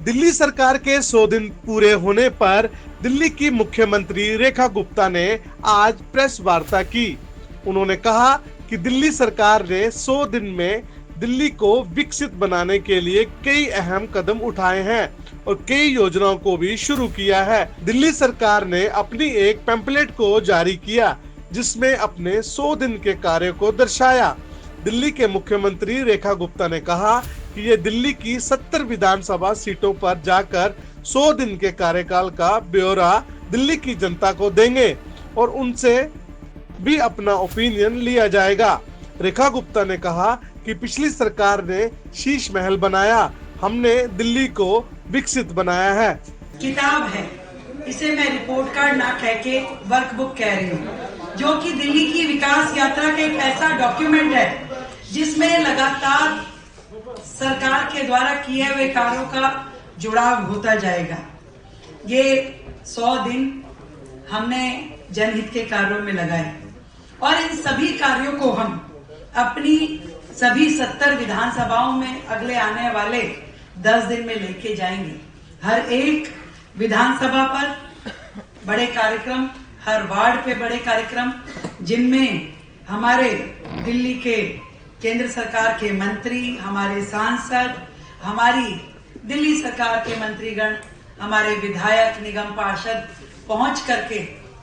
दिल्ली सरकार के 100 दिन पूरे होने पर दिल्ली की मुख्यमंत्री रेखा गुप्ता ने आज प्रेस वार्ता की। उन्होंने कहा कि दिल्ली सरकार ने 100 दिन में दिल्ली को विकसित बनाने के लिए कई अहम कदम उठाए हैं और कई योजनाओं को भी शुरू किया है। दिल्ली सरकार ने अपनी एक पैम्पलेट को जारी किया जिसमें अपने 100 दिन के कार्य को दर्शाया। दिल्ली के मुख्यमंत्री रेखा गुप्ता ने कहा कि ये दिल्ली की 70 विधानसभा सीटों पर जाकर 100 दिन के कार्यकाल का ब्यौरा दिल्ली की जनता को देंगे और उनसे भी अपना ओपिनियन लिया जाएगा। रेखा गुप्ता ने कहा कि पिछली सरकार ने शीश महल बनाया, हमने दिल्ली को विकसित बनाया है। किताब है, इसे मैं रिपोर्ट कार्ड ना कह के वर्कबुक कह रही हूँ, जो कि दिल्ली की विकास यात्रा का एक ऐसा डॉक्यूमेंट है जिसमें लगातार सरकार के द्वारा किए हुए कार्यों का जुड़ाव होता जाएगा। ये 100 दिन हमने जनहित के कार्यों में लगाए और इन सभी कार्यों को हम अपनी सभी 70 विधानसभाओं में अगले आने वाले 10 दिन में लेके जाएंगे। हर एक विधानसभा पर बड़े कार्यक्रम, हर वार्ड पे बड़े कार्यक्रम, जिनमें हमारे दिल्ली के केंद्र सरकार के मंत्री, हमारे सांसद, हमारी दिल्ली सरकार के मंत्रीगण, हमारे विधायक, निगम पार्षद पहुंच करके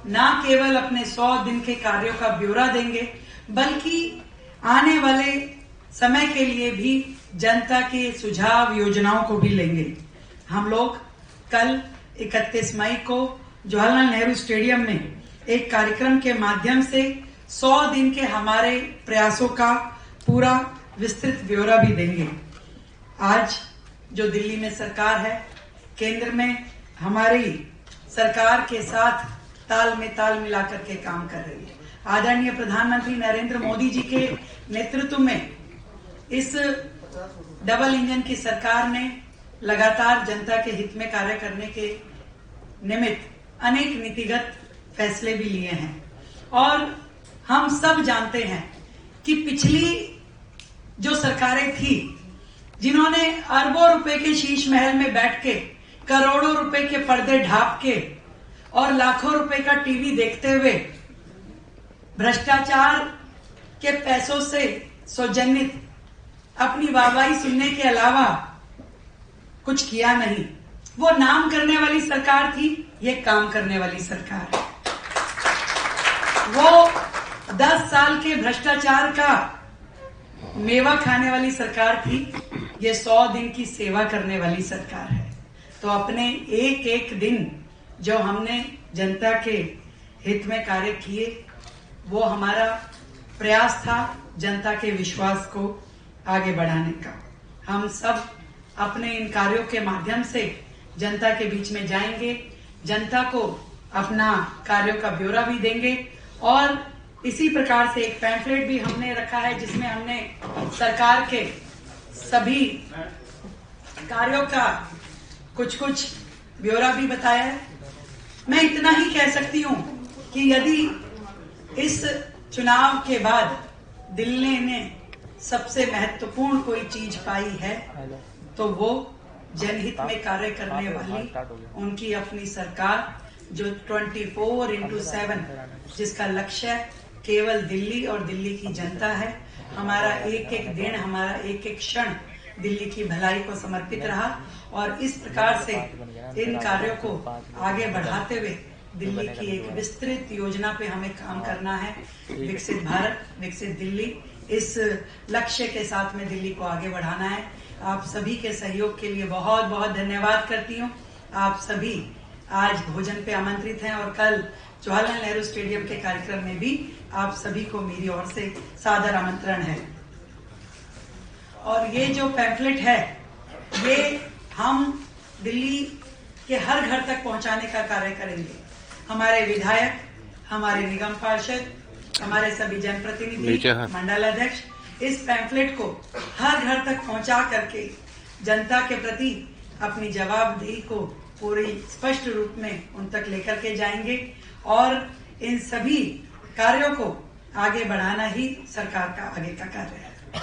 न केवल अपने 100 दिन के कार्यों का ब्यौरा देंगे, बल्कि आने वाले समय के लिए भी जनता के सुझाव, योजनाओं को भी लेंगे। हम लोग कल 31 मई को जवाहरलाल नेहरू स्टेडियम में एक कार्यक्रम के माध्यम से 100 दिन के हमारे प्रयासों का पूरा विस्तृत ब्यौरा भी देंगे। आज जो दिल्ली में सरकार है, केंद्र में हमारी सरकार के साथ ताल में ताल मिलाकर के काम कर रही है। आदरणीय प्रधानमंत्री नरेंद्र मोदी जी के नेतृत्व में इस डबल इंजन की सरकार ने लगातार जनता के हित में कार्य करने के निमित्त अनेक नीतिगत फैसले भी लिए हैं और हम सब जानते हैं कि पिछली जो सरकारें थी, जिन्होंने अरबों रुपए के शीश महल में बैठ के, करोड़ों रुपए के पर्दे ढांप के और लाखों रुपए का टीवी देखते हुए भ्रष्टाचार के पैसों से सौजन्यित अपनी वाहवाही सुनने के अलावा कुछ किया नहीं। वो नाम करने वाली सरकार थी, ये काम करने वाली सरकार है। वो 10 साल के भ्रष्टाचार का मेवा खाने वाली सरकार थी, ये 100 दिन की सेवा करने वाली सरकार है। तो अपने एक एक दिन जो हमने जनता के हित में कार्य किए, वो हमारा प्रयास था जनता के विश्वास को आगे बढ़ाने का। हम सब अपने इन कार्यों के माध्यम से जनता के बीच में जाएंगे, जनता को अपना कार्यों का ब्यौरा भी देंगे और इसी प्रकार से एक पैम्फलेट भी हमने रखा है जिसमें हमने सरकार के सभी कार्यों का कुछ ब्यौरा भी बताया है। मैं इतना ही कह सकती हूँ कि यदि इस चुनाव के बाद दिल्ली ने सबसे महत्वपूर्ण कोई चीज पाई है तो वो जनहित में कार्य करने वाली उनकी अपनी सरकार, जो 24/7 जिसका लक्ष्य केवल दिल्ली और दिल्ली की जनता है। हमारा एक एक दिन, हमारा एक एक क्षण दिल्ली की भलाई को समर्पित रहा और इस प्रकार से इन कार्यों को आगे बढ़ाते हुए दिल्ली की एक विस्तृत योजना पे हमें काम करना है। विकसित भारत, विकसित दिल्ली, इस लक्ष्य के साथ में दिल्ली को आगे बढ़ाना है। आप सभी के सहयोग के लिए बहुत बहुत धन्यवाद करती हूँ। आप सभी आज भोजन पे आमंत्रित हैं और कल जवाहरलाल नेहरू स्टेडियम के कार्यक्रम में भी आप सभी को मेरी ओर से सादर आमंत्रण है। और ये जो पैम्फलेट है, ये हम दिल्ली के हर घर तक पहुंचाने का कार्य करेंगे। हमारे विधायक, हमारे निगम पार्षद, हमारे सभी जनप्रतिनिधि, मंडल अध्यक्ष इस पैम्फलेट को हर घर तक पहुंचा करके जनता के प्रति अपनी जवाबदेही को पूरी स्पष्ट रूप में उन तक लेकर के जाएंगे और इन सभी कार्यों को आगे बढ़ाना ही सरकार का आगे का कार्य है।